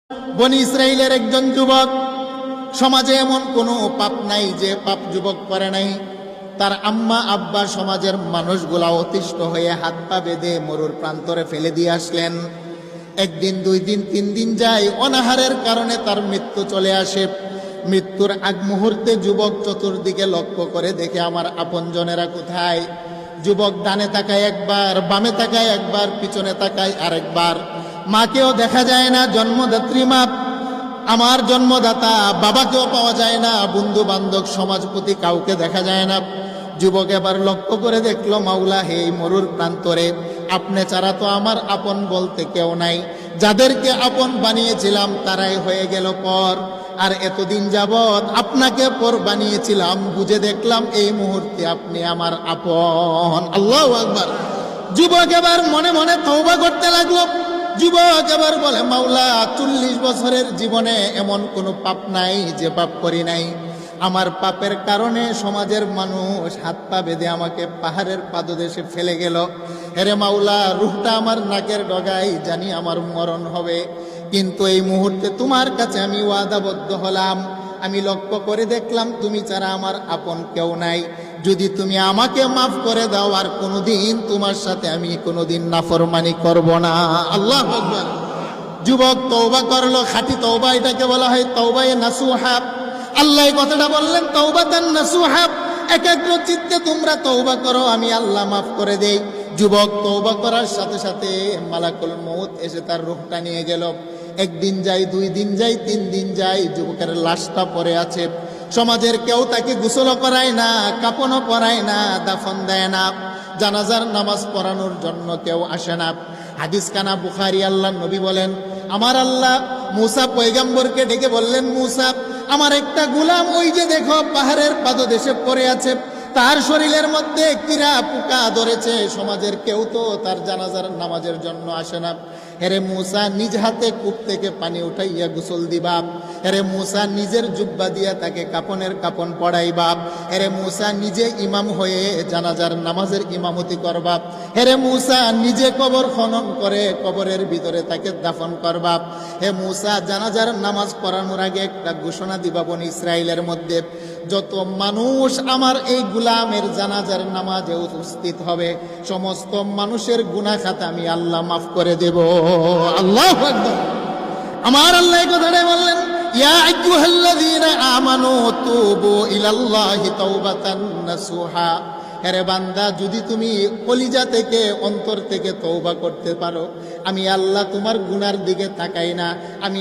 বনি ইসরাইলের একজন যুবক, সমাজে এমন কোনো পাপ নাই যে পাপ যুবক করে নাই। তার আম্মা আব্বা সমাজের মানুষগুলা অতিষ্ঠ হয়ে হাত পা বেঁধে মরুর প্রান্তরে ফেলে দিয়ে আসলেন। একদিন, 2 দিন, 3 দিন যায়, অনাহারের কারণে তার মৃত্যু চলে আসে। মৃত্যুর আগ মুহূর্তে যুবক চতুর্দিকে লক্ষ্য করে দেখে আমার আপনজনেরা কোথায়। যুবক ডানে তাকায় একবার, বামে তাকায় একবার, পিছনে তাকায় আরেকবার। মাকেও দেখা যায় না, জন্মদাত্রী মা, আমার জন্মদাতা বাবাকেও পাওয়া যায় না, বন্ধু বান্ধব সমাজপতি কাউকে দেখা যায় না। যুবক এবার লক্ষ্য করে দেখলো, মাওলা হে, মরুর প্রান্তরে আপনি ছাড়া তো আমার আপন বলতে কেউ নাই। যাদেরকে আপন বানিয়েছিলাম তারাই হয়ে গেল পর। আর এতদিন যাবৎ আপনাকে পর বানিয়েছিলাম, বুঝে দেখলাম এই মুহূর্তে আপনি আমার আপন। আল্লাহু আকবার। যুবক এবার মনে মনে তওবা করতে লাগলো। যুবক এবার বলে, মাওলা, 40 বছরের জীবনে এমন কোনো পাপ নাই যে পাপ করি নাই। আমার পাপের কারণে সমাজের মানুষ হাত পা বেঁধে আমাকে পাহাড়ের পাদদেশে ফেলে গেল। হেরে মাওলা, রুহটা আমার নাকের ডগায়, জানি আমার মরণ হবে, কিন্তু এই মুহূর্তে তোমার কাছে আমি ওয়াদাবদ্ধ হলাম। আমি লক্ষ্য করে দেখলাম তুমি ছাড়া আমার আপন কেউ নাই। যদি তুমি আমাকে মাফ করে দাও, আর কোনোদিন তোমার সাথে আমি কোনোদিন নাফরমানি করব না। আল্লাহু আকবার। যুবক তওবা করলো, খাঁটি তওবা, এটাকে বলা হয় তওবায়ে নাসুহা। আল্লাহ এই কথাটা বললেন, তওবাতান নাসুহা, একাগ্র চিত্তে তোমরা তওবা করো, আমি আল্লাহ মাফ করে দেই। যুবক তওবা করার সাথে সাথে মালাকুল মউত এসে তার রূহটা নিয়ে গেল। 1 দিন যায়, 2 দিন যায়, 3 দিন যায়, যুবকের লাশটা পড়ে আছে। সমাজের কেউ তাকে গোসলও করায় না, কাপনও পরায় না, দাফন দেয় না, জানাজার নামাজ পড়ানোর জন্য কেউ আসে না। হাদিস কানা বুখারী। আল্লাহ নবী বলেন, আমার আল্লাহ মুসা পয়গম্বরকে ডেকে বললেন, মুসা, আমার একটা গোলাম ওই যে দেখো পাহাড়ের পাদদেশে পড়ে আছে, তার শরীরের মধ্যে কীরা পোকা ধরেছে, সমাজের কেউ তো তার জানাজার নামাজের জন্য আসে না। হেরে মুসা, নিজ হাতে কূপ থেকে পানি উঠাইয়া গোসল দিবা। হেরে মুসা, নিজের জুব্বা দিয়া তাকে কাপনের কাপন পড়াইবা। হেরে মুসা, নিজে ইমাম হয়ে জানাজার নামাজের ইমামতি করবা। হেরে মুসা, নিজে কবর খনন করে কবরের ভিতরে তাকে দাফন করবা। হে মুসা, জানাজার নামাজ পড়ানোর আগে একটা ঘোষণা দিবা, বনি ইসরাইলের মধ্যে যত মানুষ আমার এই গোলামের জানাজার নামাজে উপস্থিত হবে, সমস্ত মানুষের গুনাহ খাতা আমি আল্লাহ মাফ করে দেব। আল্লাহু আকবার। আমার আল্লাহ এই কথাটাই বললেন, ইয়া আইয়ুহাল্লাযীনা আমানু তুবু ইলাল্লাহি তাওবাতান নাসুহা। আরে বান্দা, যদি তুমি কলিজা থেকে, অন্তর থেকে তওবা করতে পারো, আমি আল্লাহ তোমার গুনার দিকে তাকাই না। আমি